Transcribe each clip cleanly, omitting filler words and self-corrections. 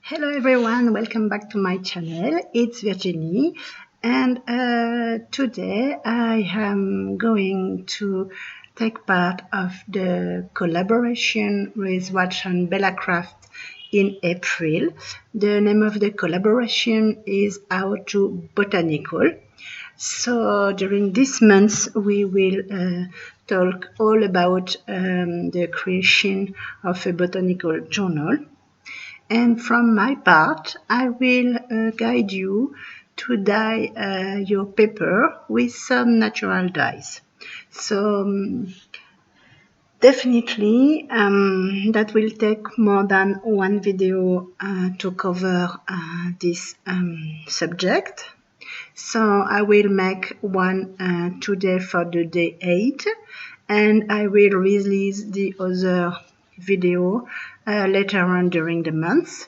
Hello everyone, welcome back to my channel. It's Virginie, and today I am going to take part of the collaboration with Watch and Bella Craft in April. The name of the collaboration is How to Botanical. So during this month we will talk all about the creation of a botanical journal. And from my part, I will guide you to dye your paper with some natural dyes. So definitely that will take more than one video to cover this subject. So I will make one today for the day 8, and I will release the other video later on during the month.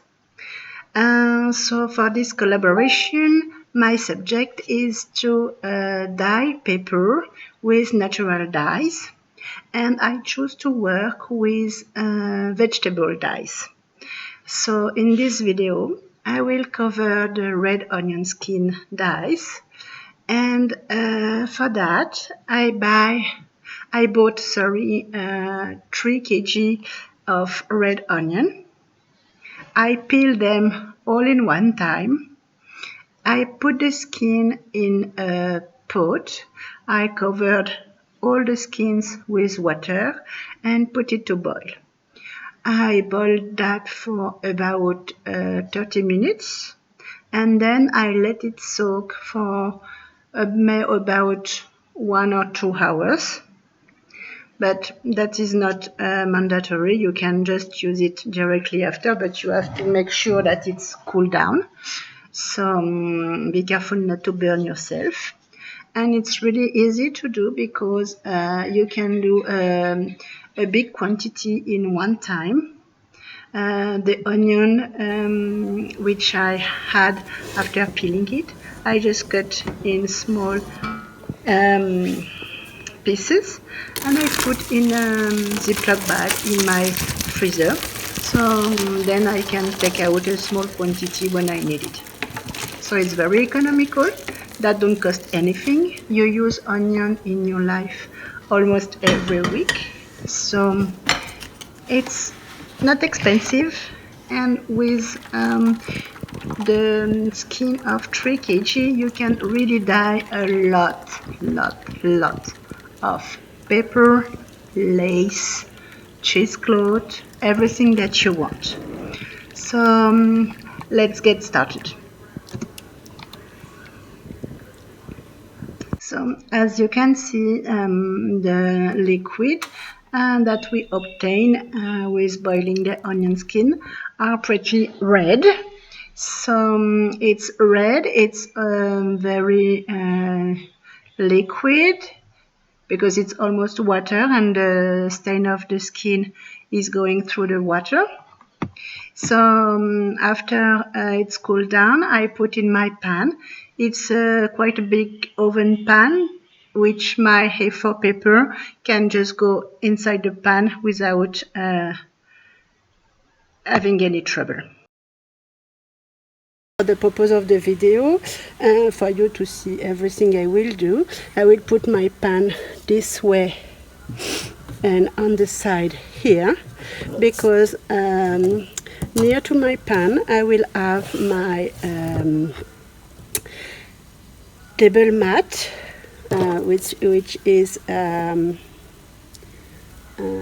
So for this collaboration, my subject is to dye paper with natural dyes, and I choose to work with vegetable dyes. So in this video, I will cover the red onion skin dyes, and for that I bought 3 kg of red onion. I peel them all in one time. I put the skin in a pot. I covered all the skins with water and put it to boil. I boiled that for about 30 minutes, and then I let it soak for about 1 or 2 hours. But that is not mandatory. You can just use it directly after, but you have to make sure that it's cooled down. So be careful not to burn yourself. And it's really easy to do because you can do a big quantity in one time. The onion, which I had after peeling it, I just cut in small pieces, and I put in a Ziploc bag in my freezer, so then I can take out a small quantity when I need it. So it's very economical. That don't cost anything. You use onion in your life almost every week, so it's not expensive. And with the skin of 3 kg, you can really dye a lot of paper, lace, cheesecloth, everything that you want. So let's get started. So as you can see, the liquid that we obtain with boiling the onion skin are pretty red. So it's red, it's very liquid, because it's almost water, and the stain of the skin is going through the water. So after it's cooled down, I put in my pan. It's quite a big oven pan, which my A4 paper can just go inside the pan without having any trouble. For the purpose of the video, for you to see everything I will do, I will put my pan this way and on the side here, because near to my pan I will have my table mat, which is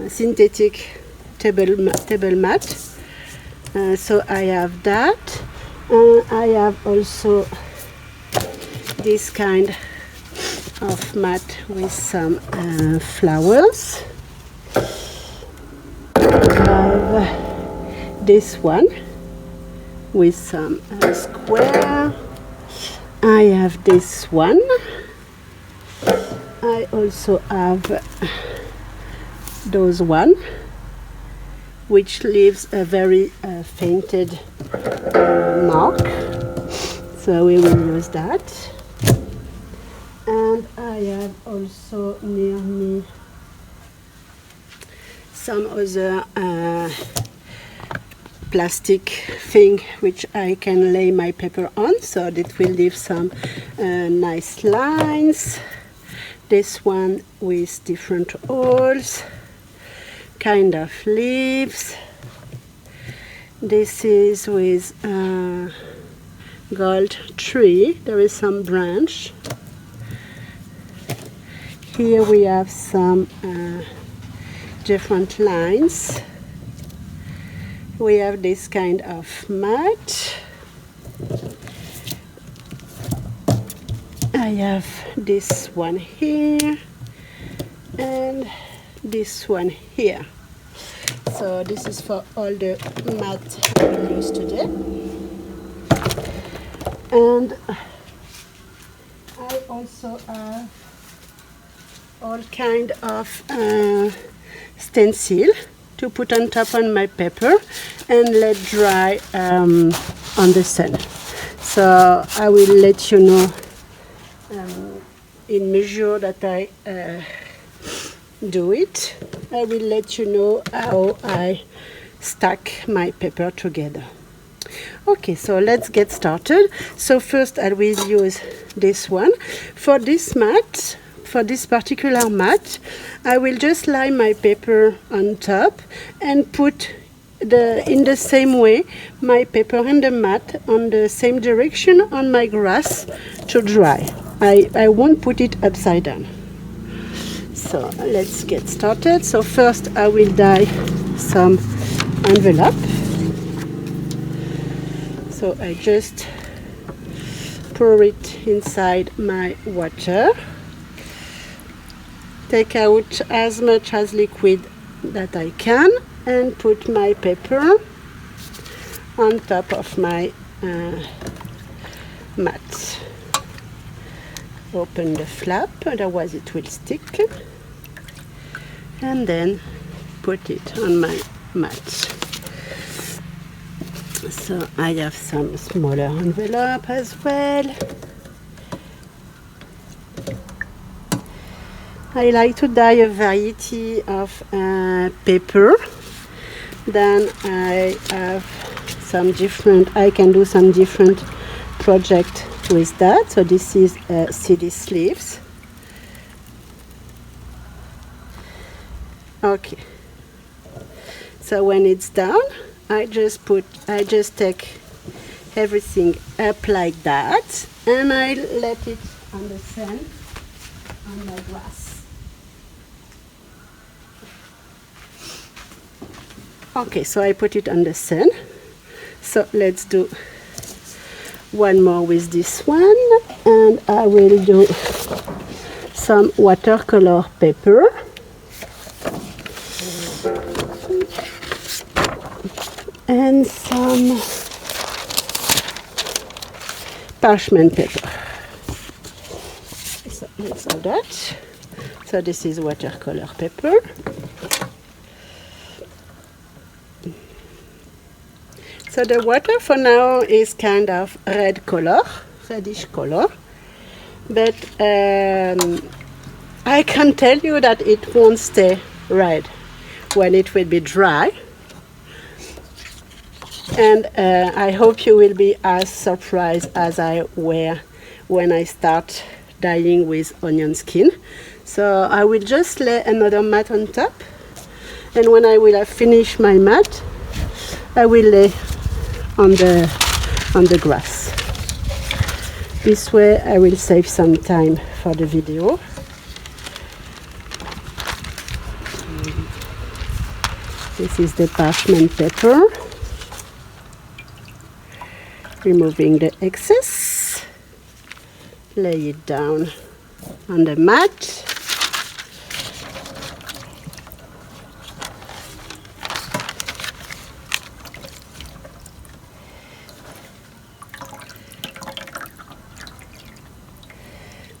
synthetic table mat. So I have that. I have also this kind of mat with some flowers. I have this one with some square. I have this one. I also have those one, which leaves a very fainted mark, so we will use that. And I have also near me some other plastic thing which I can lay my paper on, so that will leave some nice lines. This one with different holes, kind of leaves. This is with gold tree. There is some branch. Here we have some different lines. We have this kind of mat. I have this one here and this one here. So this is for all the mat I will use today. And I also have all kind of stencil to put on top on my paper and let dry on the sun. So I will let you know in measure that I do it. I will let you know how I stack my paper together. Okay, so let's get started. So first I will use this one. For this mat, for this particular mat, I will just lie my paper on top and put in the same way my paper and the mat on the same direction on my grass to dry. I won't put it upside down. So let's get started. So first I will dye some envelope. So I just pour it inside my water. Take out as much as liquid that I can and put my paper on top of my mat. Open the flap, otherwise it will stick, and then put it on my mat. So I have some smaller envelope as well. I like to dye a variety of paper. Then I have some different, I can do some different project with that. So this is CD sleeves. Okay. So when it's done, I just take everything up like that and I let it on the sun on my grass. Okay, so I put it on the sun. So let's do one more with this one, and I will do some watercolor paper. And some parchment paper. So let's do that. So this is watercolor paper. So the water for now is kind of red color, reddish color, but I can tell you that it won't stay red when it will be dry. And I hope you will be as surprised as I were when I start dyeing with onion skin. So I will just lay another mat on top, and when I will have finished my mat, I will lay on the grass. This way I will save some time for the video. This is the parchment paper. Removing the excess, lay it down on the mat.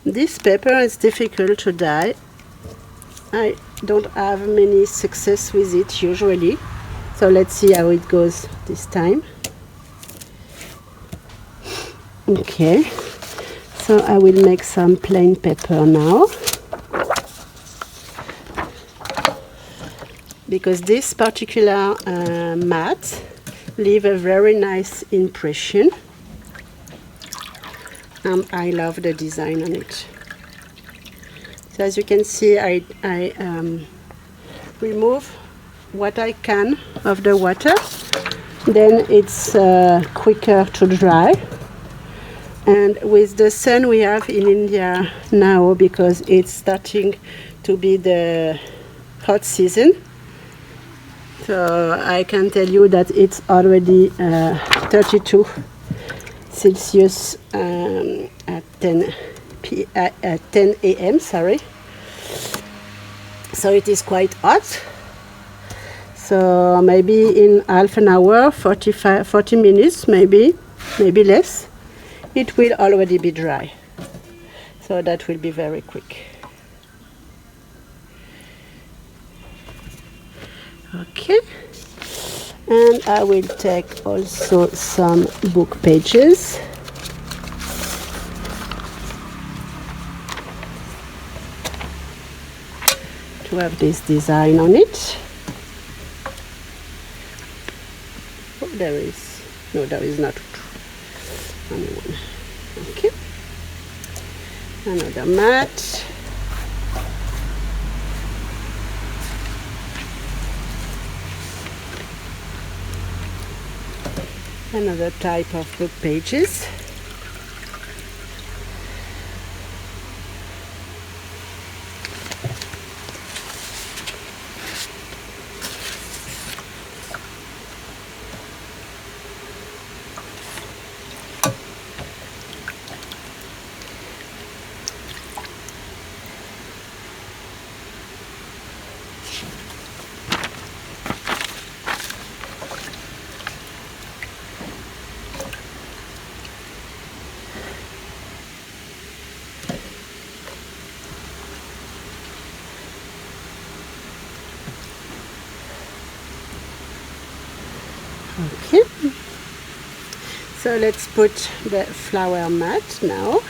This paper is difficult to dye. I don't have many success with it usually, so let's see how it goes this time. Okay, so I will make some plain paper now, because this particular mat leave a very nice impression. I love the design on it. So as you can see, I remove what I can of the water, then it's quicker to dry. And with the sun we have in India now, because it's starting to be the hot season, so I can tell you that it's already 32 Celsius at 10 a.m. sorry. So it is quite hot. So maybe in half an hour, 40 minutes, maybe less, it will already be dry. So that will be very quick. Okay. And I will take also some book pages. To have this design on it. Oh, there is not only one. Okay. Another mat. Another type of book pages. Okay, so let's put the flower mat now.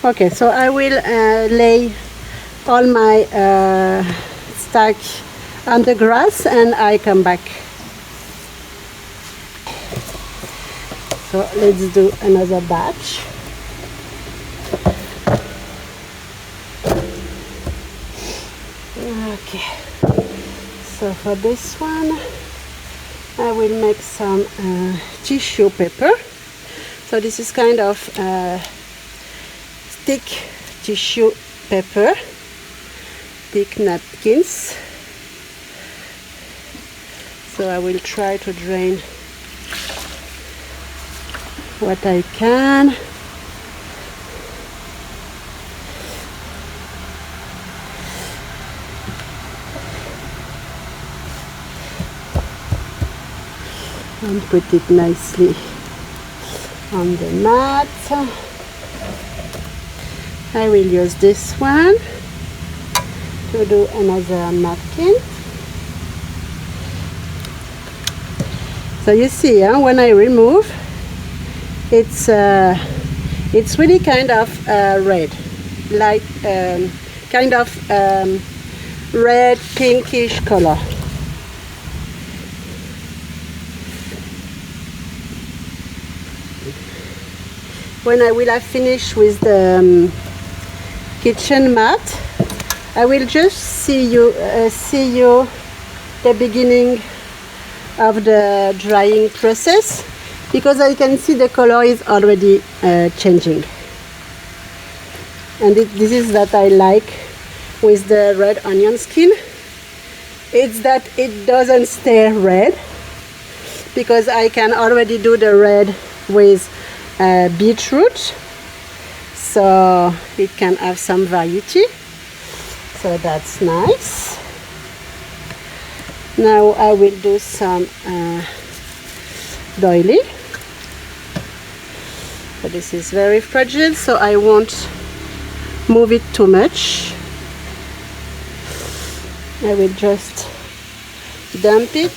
Okay, so I will lay all my stack on the grass and I come back. So let's do another batch. Okay, so for this one I will make some tissue paper. So this is kind of thick tissue paper, thick napkins. So I will try to drain what I can. And put it nicely on the mat. I will use this one to do another napkin. So you see, when I remove, it's really kind of red, like kind of red pinkish color. When I will have finished with the kitchen mat, I will just see you the beginning of the drying process, because I can see the color is already changing. And this is that I like with the red onion skin. It's that it doesn't stay red, because I can already do the red with beetroot, so it can have some variety, so that's nice. Now I will do some doily. So this is very fragile, so I won't move it too much. I will just dump it,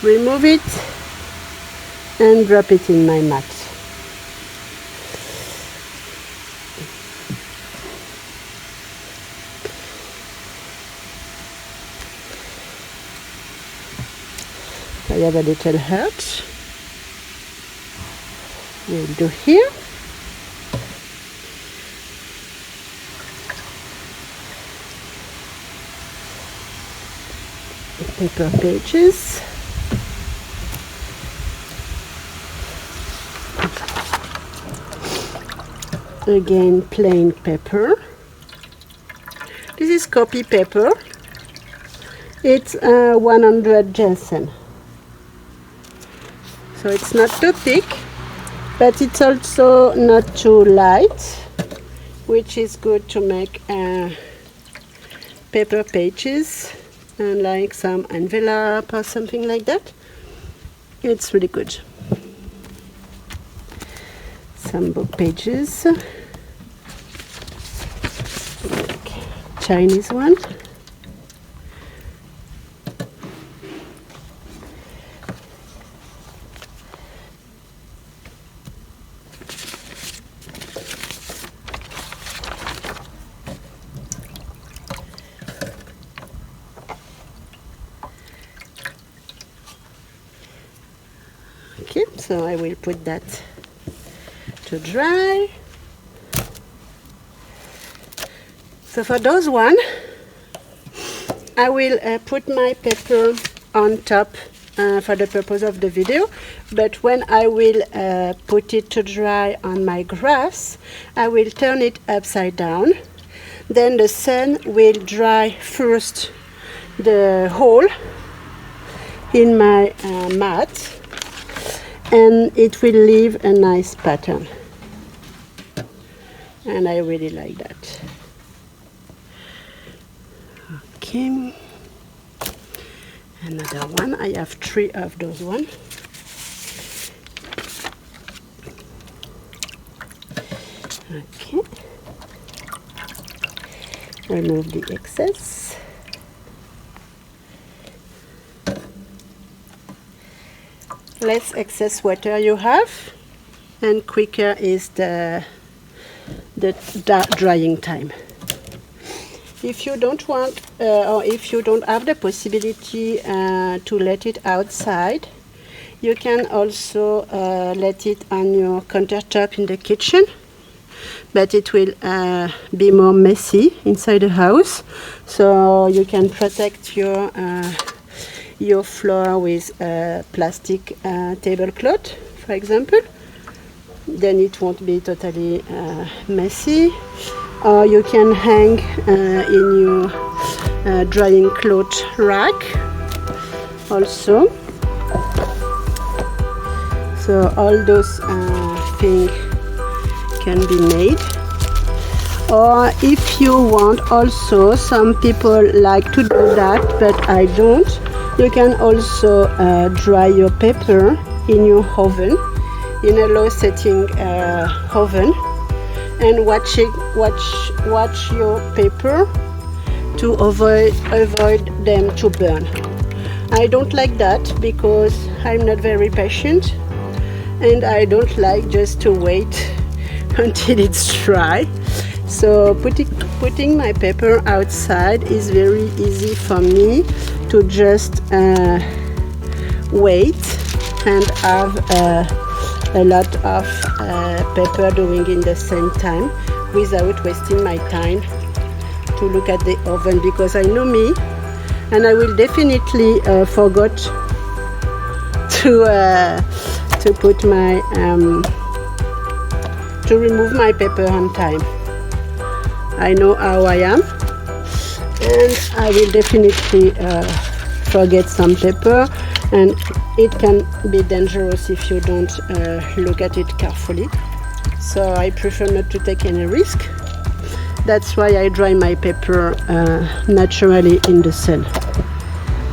remove it, and drop it in my mat. I have a little hurt. We'll do here. Paper pages. Again, plain paper. This is copy paper. It's 100 Jensen. So it's not too thick, but it's also not too light, which is good to make paper pages and like some envelope or something like that. It's really good. Some book pages, like Chinese one. Okay, so I will put that to dry. So for those one, I will put my paper on top for the purpose of the video, but when I will put it to dry on my grass, I will turn it upside down. Then the sun will dry first the hole in my mat, and it will leave a nice pattern, and I really like that. Okay, another one. I have 3 of those one. Okay, remove the excess. Less excess water you have, and quicker is the drying time. If you don't want or if you don't have the possibility to let it outside, you can also let it on your countertop in the kitchen, but it will be more messy inside the house, so you can protect your floor with a plastic tablecloth, for example. Then it won't be totally messy. Or you can hang in your drying cloth rack also. So all those things can be made. Or if you want also, some people like to do that, but I don't. You can also dry your paper in your oven, in a low setting oven, and watch your paper to avoid them to burn. I don't like that because I'm not very patient, and I don't like just to wait until it's dry. So putting my paper outside is very easy for me to just wait and have a lot of paper doing in the same time without wasting my time to look at the oven, because I know me, and I will definitely forget to put my to remove my paper on time. I know how I am, and I will definitely forget some paper, and it can be dangerous if you don't look at it carefully. so I prefer not to take any risk. That's why I dry my paper naturally in the sun,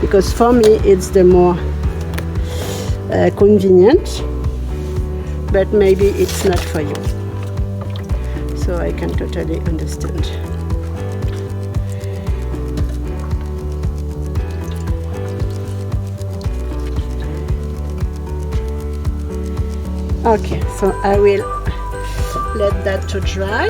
because for me it's the more convenient, but maybe it's not for you, so I can totally understand. Okay, so I will let that to dry.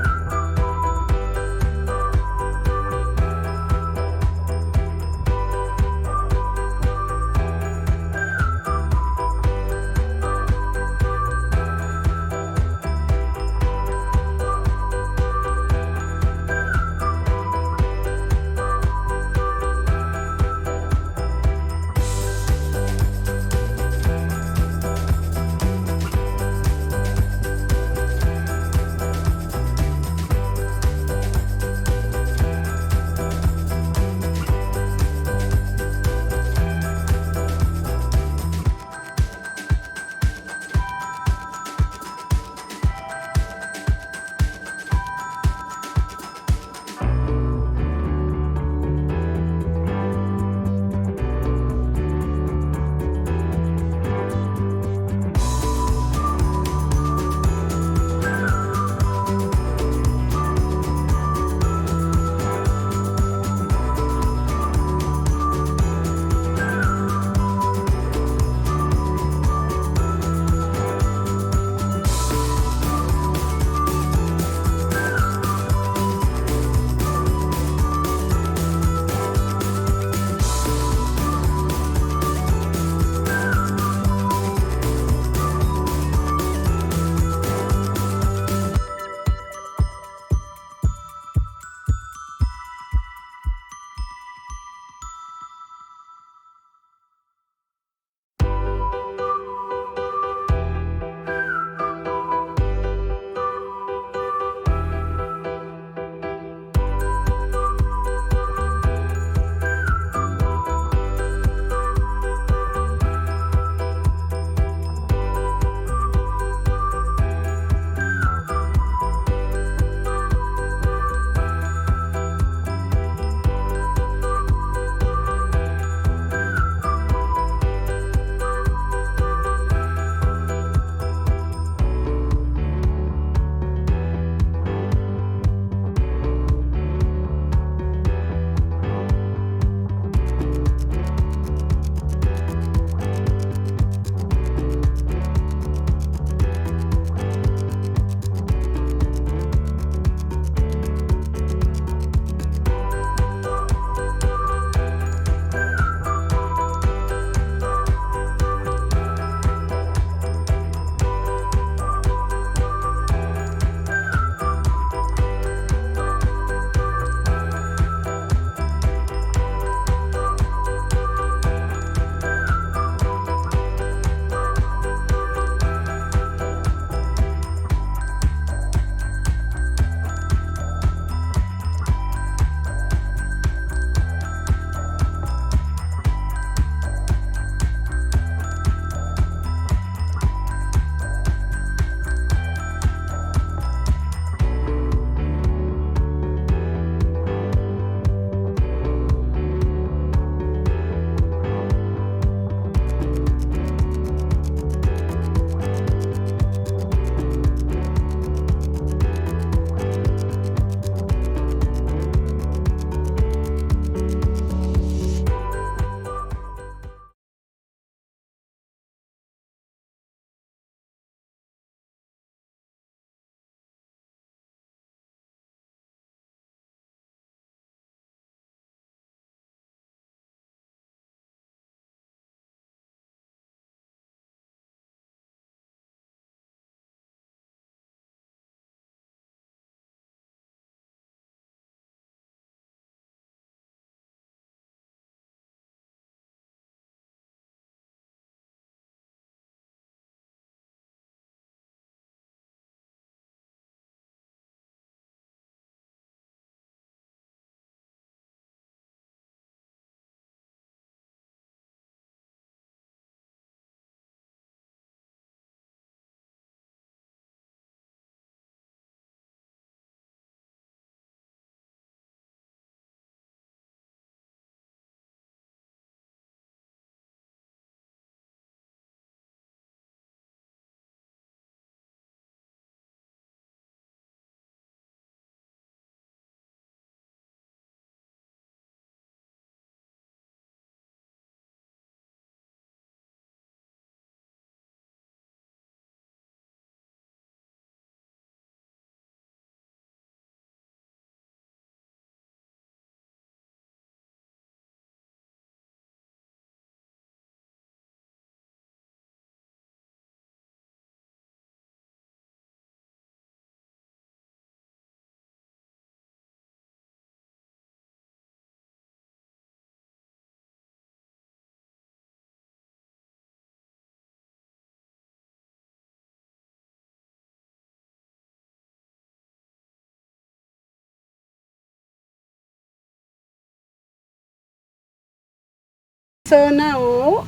So now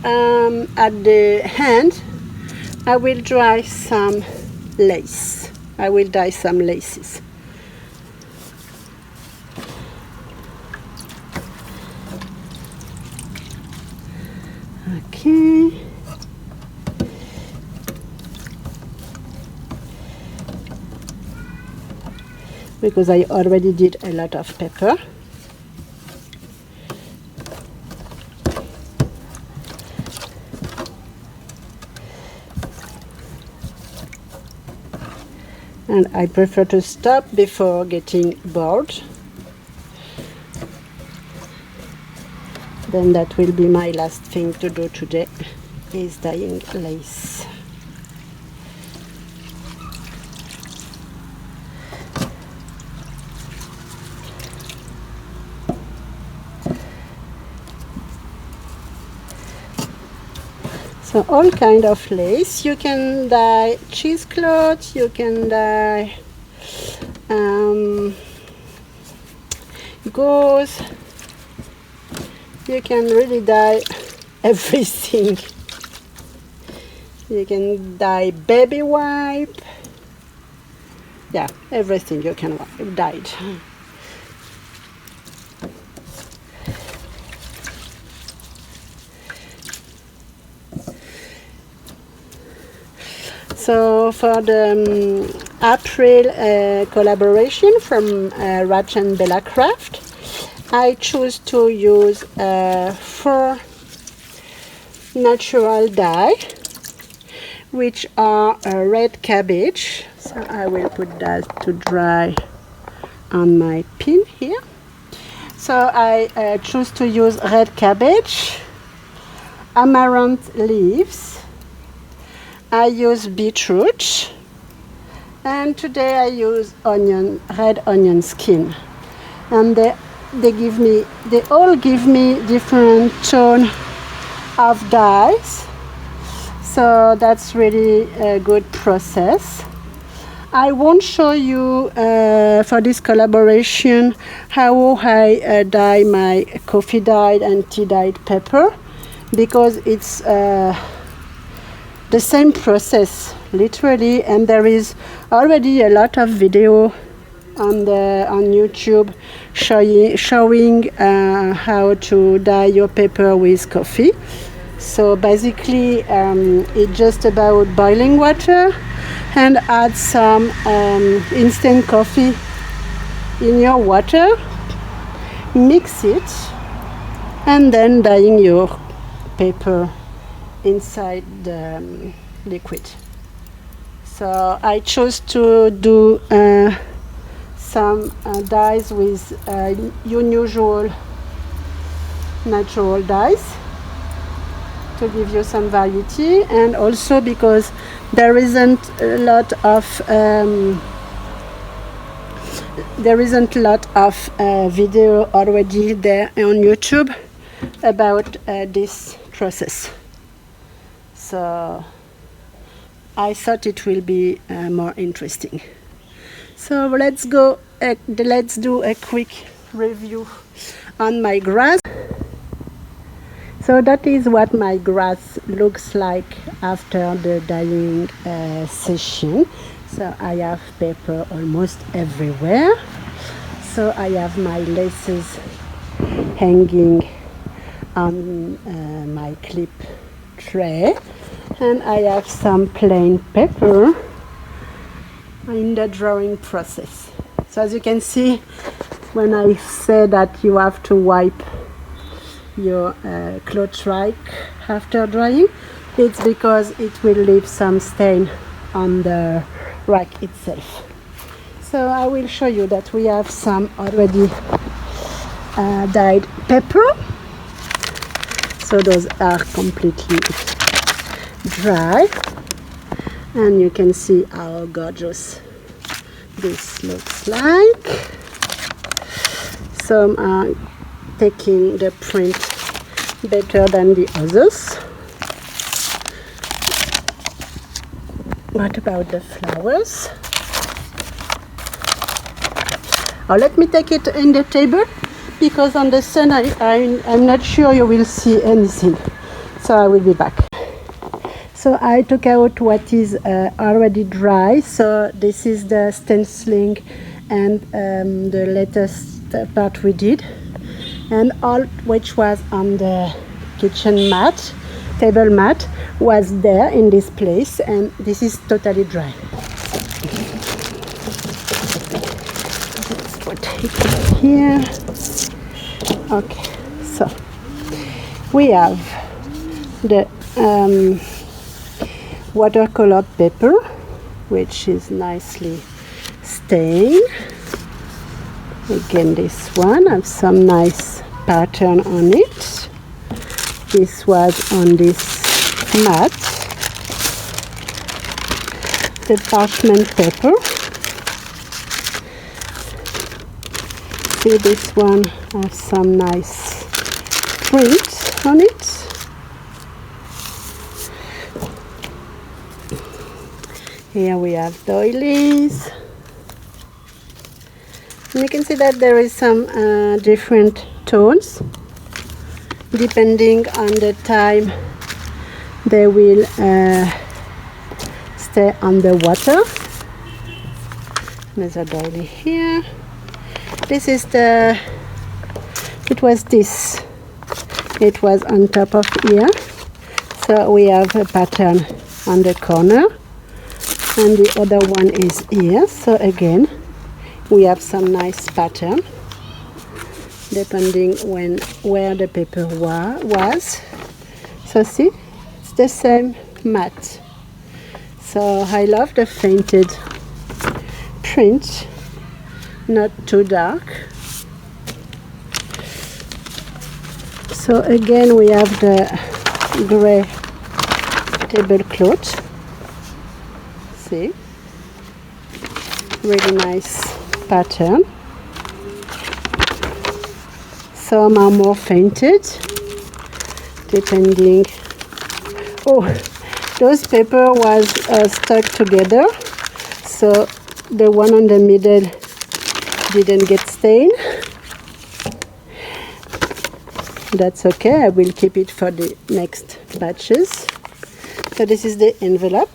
at the end I will dye some lace. I will dye some laces. Okay. Because I already did a lot of pepper. And I prefer to stop before getting bored. Then that will be my last thing to do today, is dyeing lace. So all kind of lace. You can dye cheesecloth, you can dye gauze, you can really dye everything. You can dye baby wipe, yeah, everything you can dye it. So for the April collaboration from Rach and Bella Craft, I choose to use 4 natural dye, which are red cabbage. So I will put that to dry on my pin here. So I choose to use red cabbage, amaranth leaves, I use beetroot, and today I use red onion skin. And they all give me different tone of dyes. So that's really a good process. I won't show you for this collaboration how I dye my coffee dyed and tea dyed pepper, because it's the same process literally, and there is already a lot of video on YouTube showing how to dye your pepper with coffee. So basically it's just about boiling water and add some instant coffee in your water, mix it, and then dyeing your paper inside the liquid. So I chose to do some dyes with unusual natural dyes to give you some variety, and also because there isn't a lot of video already there on YouTube about this process. So I thought it will be more interesting. So let's do a quick review on my grass. So that is what my grass looks like after the dyeing session. So I have paper almost everywhere. So I have my laces hanging on my clip tray, and I have some plain paper in the drawing process. So as you can see, when I say that you have to wipe your cloth rack after drying, it's because it will leave some stain on the rack itself. So I will show you that we have some already dyed pepper. So those are completely dry, and you can see how gorgeous this looks like. Some are taking the print better than the others. What about the flowers? Oh, let me take it in the table, because on the sun I'm not sure you will see anything. So I will be back. So I took out what is already dry. So this is the stenciling and the latest part we did, and all which was on the kitchen mat, table mat, was there in this place, and this is totally dry. Let's put it here. Okay, so we have the watercolor paper, which is nicely stained. Again, this one has some nice pattern on it. This was on this mat. The parchment paper. See, this one has some nice print on it. Here we have doilies. And you can see that there is some different tones depending on the time they will stay on the water. There's a doily here. This is the, it was on top of here. So we have a pattern on the corner, and the other one is here. So again, we have some nice pattern depending where the paper was. So see, it's the same mat. So I love the fainted print, not too dark. So again, we have the gray tablecloth. See, really nice pattern. Some are more fainted depending. Oh, those paper was stuck together, so the one on the middle didn't get stained. That's okay, I will keep it for the next batches. So this is the envelope.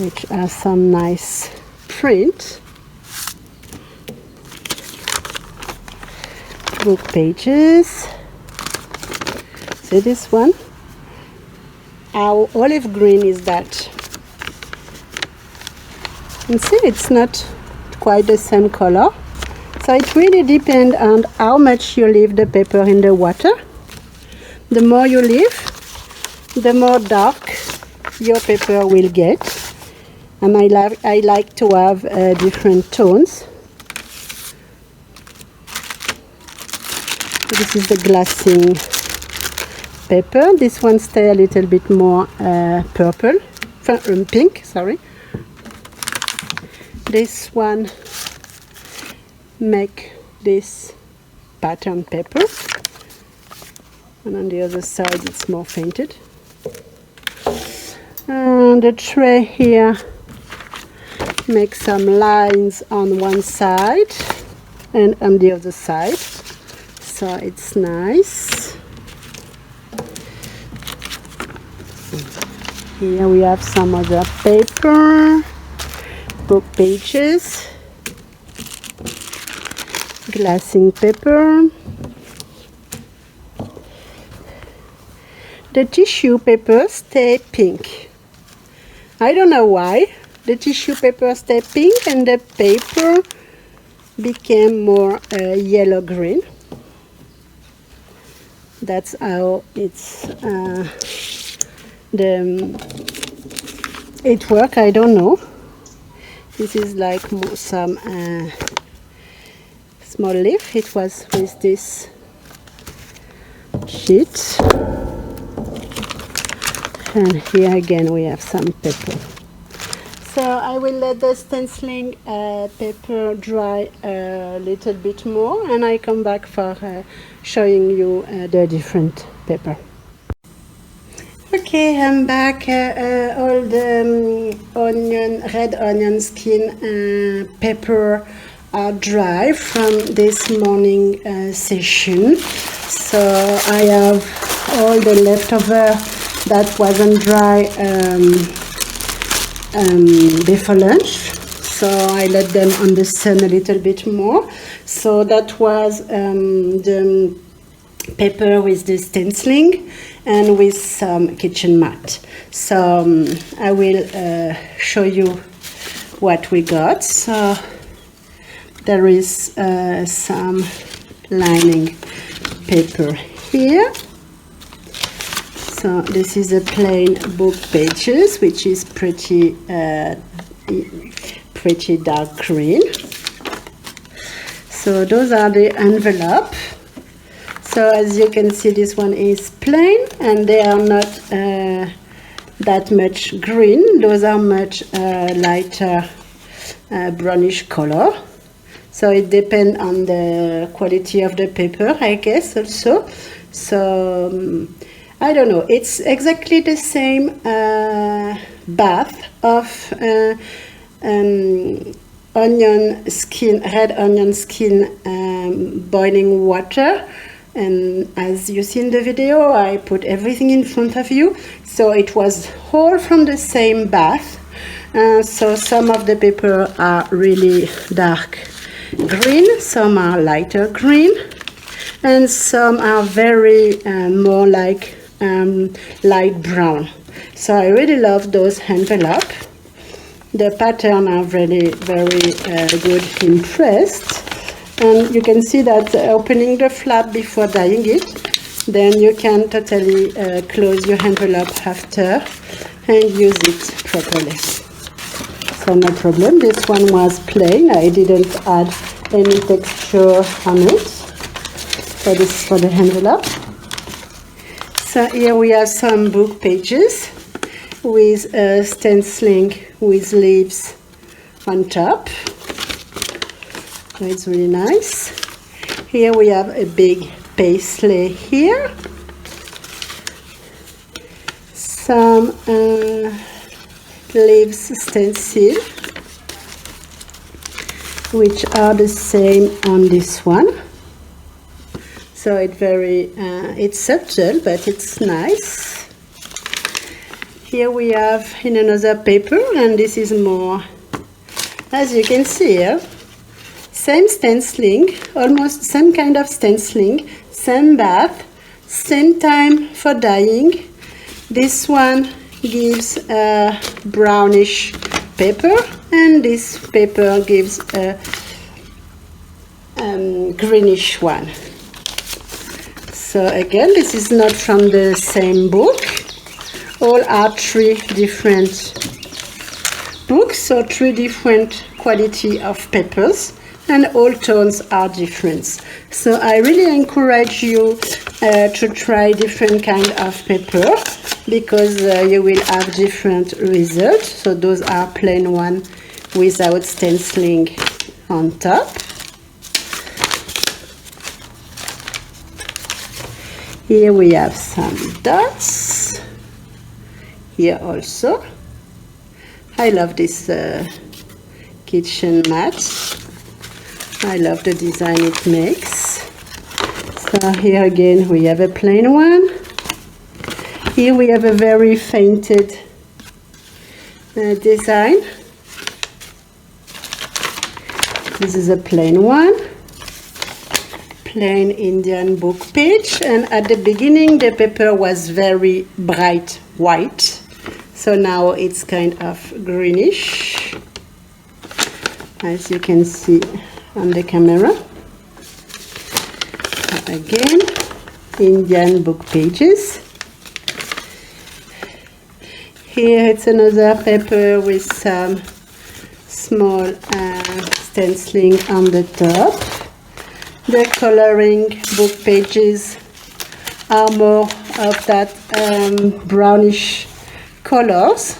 Which has some nice print. Book pages. See this one? How olive green is that? And see, it's not quite the same color. So it really depends on how much you leave the paper in the water. The more you leave, the more dark your paper will get. And I like to have different tones. This is the glassing paper. This one stays a little bit more purple, pink, sorry. This one make this pattern paper, and on the other side it's more fainted. And the tray here makes some lines on one side and on the other side, so it's nice. Here we have some other paper, book pages, glassing paper. The tissue paper stay pink. I don't know why. The tissue paper stayed pink and the paper became more yellow-green. That's how it works. I don't know. This is like some small leaf. It was with this sheet. And here again we have some paper. So I will let the stenciling paper dry a little bit more, and I come back for showing you the different paper. Okay, I'm back. All the red onion skin pepper are dry from this morning session. So I have all the leftover that wasn't dry before lunch. So I let them on the sun a little bit more. So that was the pepper with the stenciling and with some kitchen mat. So I will show you what we got. So there is some lining paper here. So this is a plain book pages, which is pretty dark green. So those are the envelope. So as you can see, this one is plain and they are not that much green. Those are much lighter brownish color. So it depends on the quality of the paper, I guess, also. So I don't know. It's exactly the same bath of onion skin, red onion skin, boiling water. And as you see in the video, I put everything in front of you. So it was all from the same bath. So some of the paper are really dark green, some are lighter green, and some are very more like light brown. So I really love those envelopes. The pattern are really very good, impressed. And you can see that opening the flap before dyeing it, then you can totally close your envelope after and use it properly. So no problem. This one was plain. I didn't add any texture on it. So this is for the envelope. So here we have some book pages with stenciling with leaves on top. So it's really nice. Here we have a big paisley here. Some leaves stencil, which are the same on this one. So it's subtle, but it's nice. Here we have in another paper, and this is more, as you can see here, same stenciling, almost same kind of stenciling, same bath, same time for dyeing. This one gives a brownish paper, and this paper gives a greenish one. So again, this is not from the same book. All are three different books, so three different quality of papers, and all tones are different. So I really encourage you to try different kind of paper, because you will have different results. So those are plain one without stenciling on top. Here we have some dots. Here also. I love this kitchen mat. I love the design it makes. So here again we have a plain one. Here we have a very fainted design. This is a plain one. Plain Indian book page, and at the beginning the paper was very bright white. So now it's kind of greenish, as you can see on the camera. So again, Indian book pages. Here it's another paper with some small stenciling on the top. The coloring book pages are more of that brownish colors.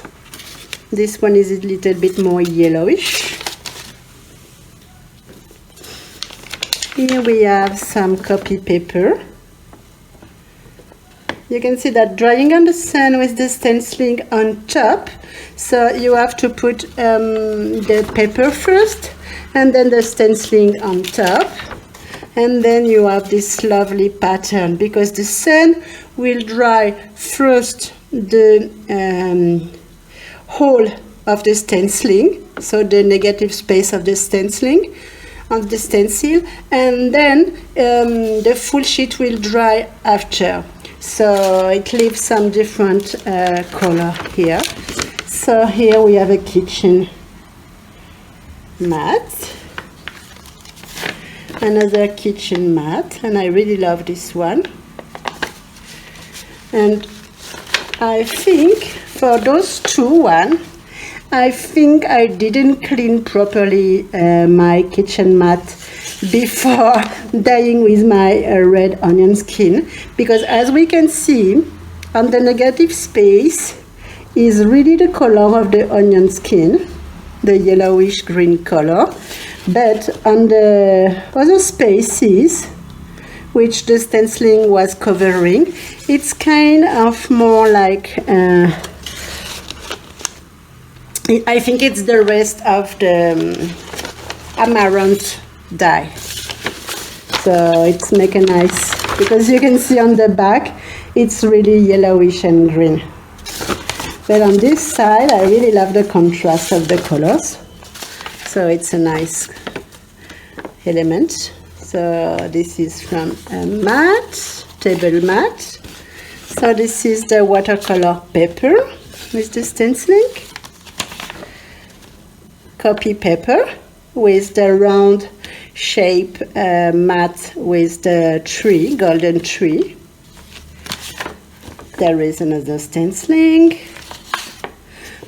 This one is a little bit more yellowish. Here we have some copy paper. you can see that drying on the sun with the stenciling on top. So you have to put the paper first and then the stenciling on top. And then you have this lovely pattern because the sun will dry first the whole of the stenciling, so the negative space of the stenciling on the stencil, and then the full sheet will dry after. So it leaves some different color here. So here we have a kitchen mat, another kitchen mat, and I really love this one. And I think for those two I think I didn't clean properly my kitchen mat before dyeing with my red onion skin, because as we can see on the negative space is really the color of the onion skin, the yellowish green color, but on the other spaces which the stenciling was covering, it's kind of more like I think it's the rest of the amaranth dye. So it's make a nice, because you can see on the back it's really yellowish and green. But on this side I really love the contrast of the colors. So it's a nice element. So this is from a mat, table mat. So this is the watercolor paper with the stenciling. Copy paper with the round shape mat with the tree, golden tree. There is another stenciling.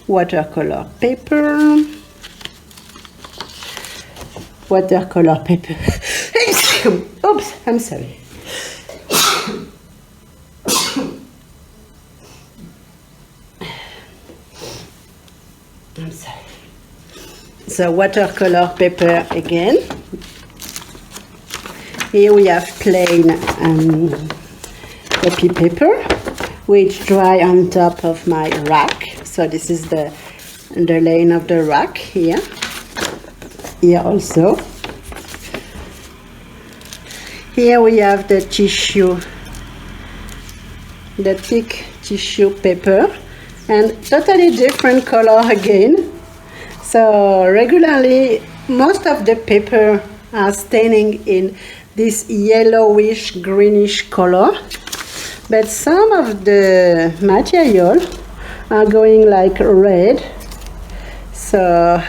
Watercolor paper. Watercolor paper. Oops, I'm sorry. I'm sorry. So watercolor paper again. Here we have plain copy paper, which dry on top of my rack. So this is the lane of the rack here. Here also. Here we have the tissue, the thick tissue paper, and totally different color again. So regularly most of the paper are staining in this yellowish greenish color, but some of the material are going like red, so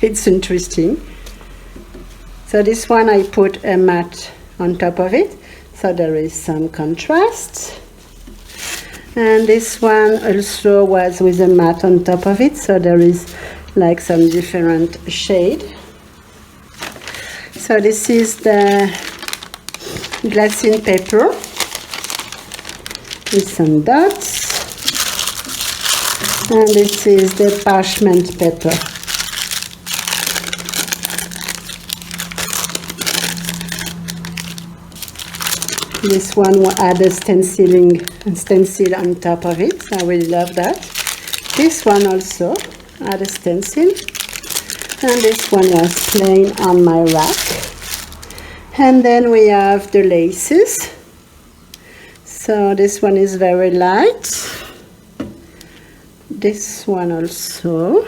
it's interesting. So this one I put a matte on top of it, so there is some contrast. And this one also was with a matte on top of it, so there is like some different shade. So this is the glassine paper with some dots, and this is the parchment paper. This one will add a stencil on top of it. I really love that. This one also add a stencil, and this one was plain on my rack. And then we have the laces. So this one is very light. This one also.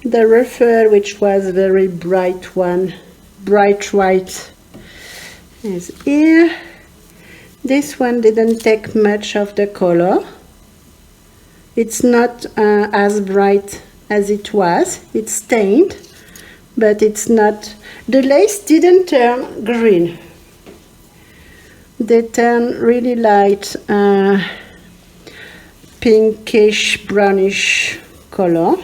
The ruffle, which was very bright one, bright white, is here. This one didn't take much of the color. It's not as bright as it was. It's stained, but it's not. The lace didn't turn green. They turn really light pinkish brownish color.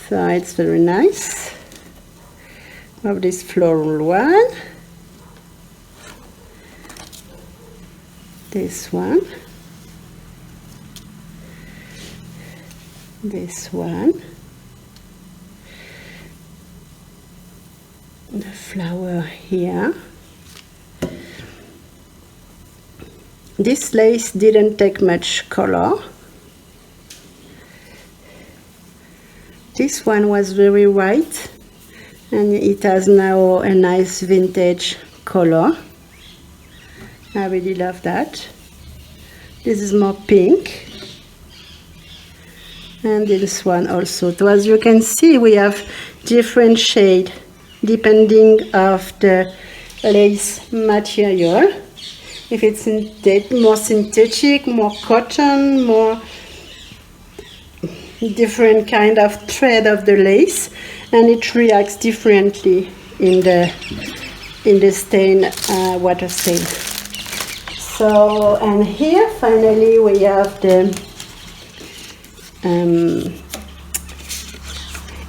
So it's very nice. Of this floral one, this one, this one, the flower here, This lace didn't take much color. This one was very white, and it has now a nice vintage color. I really love that. This is more pink, and this one also. So as you can see, we have different shade depending of the lace material. If it's more synthetic, more cotton, more different kind of thread of the lace, and it reacts differently in the stain, water stain. So, and here finally we have the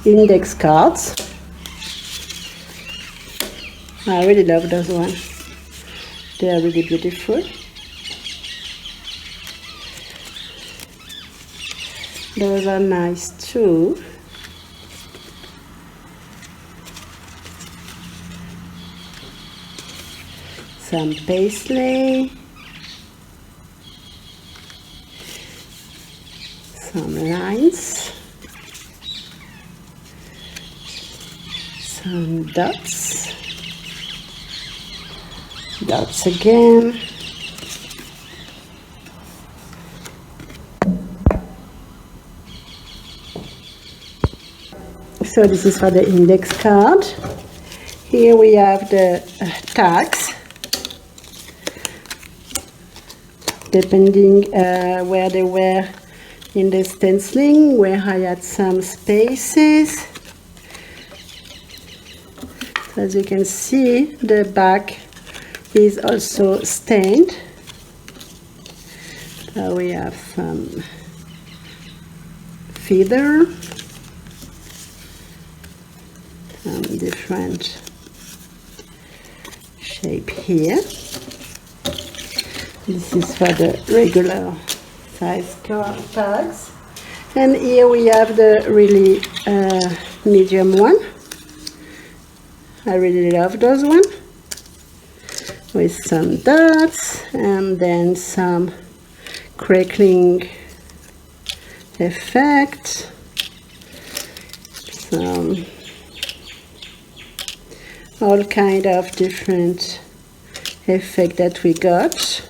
index cards. I really love those ones. They are really beautiful. Those are nice too. Some paisley. Some lines. Some dots. Dots again. So this is for the index card. Here we have the tags, depending where they were in the stenciling, where I had some spaces. So as you can see, the back is also stained. So we have some feather, some different shape here. This is for the regular size tags, and here we have the really medium one. I really love those ones, with some dots and then some crackling effect, some all kind of different effect that we got.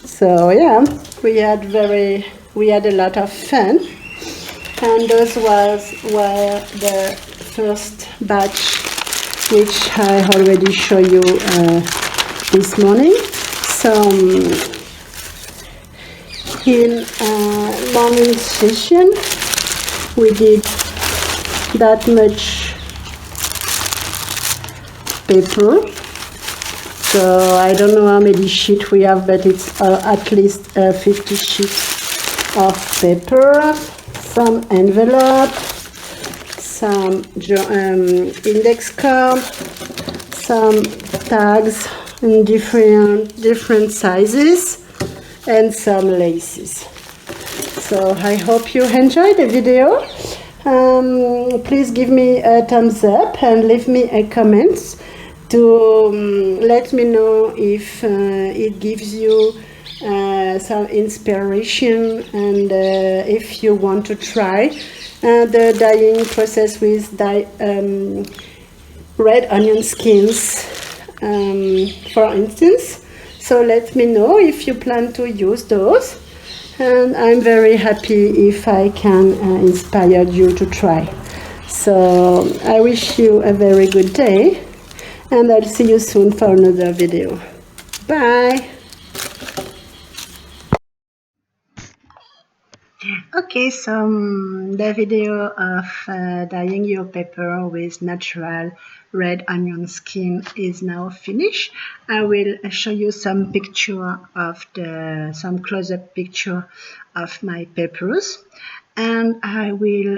So yeah, we had a lot of fun, and those were the first batch, which I already show you this morning. So in morning session we did that much paper. So I don't know how many sheets we have, but it's at least 50 sheets of paper, some envelope, some index card, some tags in different sizes, and some laces. So I hope you enjoyed the video. Please give me a thumbs up and leave me a comment to let me know if it gives you some inspiration, and if you want to try the dyeing process with red onion skins, for instance. So let me know if you plan to use those, and I'm very happy if I can inspire you to try. So I wish you a very good day, and I'll see you soon for another video. Bye! Okay, so the video of dyeing your paper with natural red onion skin is now finished. I will show you some picture of some close-up picture of my papers, and I will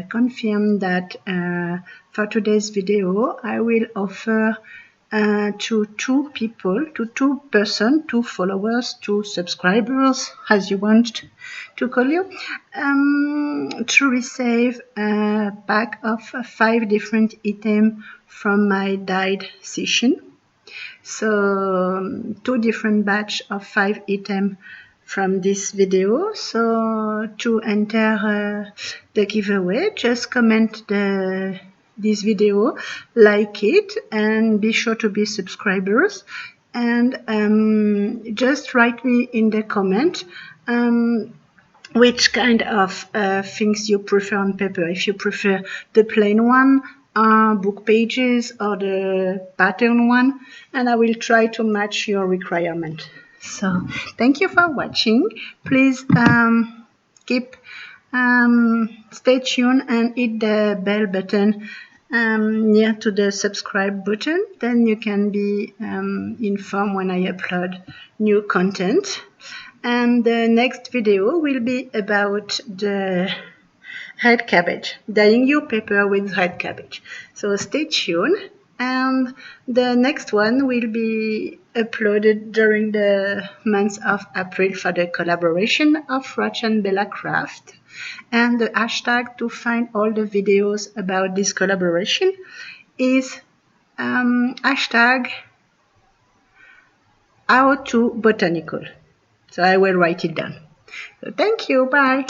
confirm that for today's video I will offer to two followers, 2 subscribers, as you want to call you, to receive a pack of 5 different items from my dyed session. So 2 different batch of 5 items from this video. So to enter the giveaway, just comment this video, like it, and be sure to be subscribers, and just write me in the comment which kind of things you prefer on paper. If you prefer the plain one, book pages, or the pattern one, and I will try to match your requirement. So thank you for watching. Please keep stay tuned and hit the bell button near to the subscribe button. Then you can be informed when I upload new content. And the next video will be about the red cabbage, dyeing your paper with red cabbage. So stay tuned, and the next one will be uploaded during the month of April for the collaboration of Rach and Bella Craft. And the hashtag to find all the videos about this collaboration is hashtag how to botanical. So I will write it down. So thank you. Bye.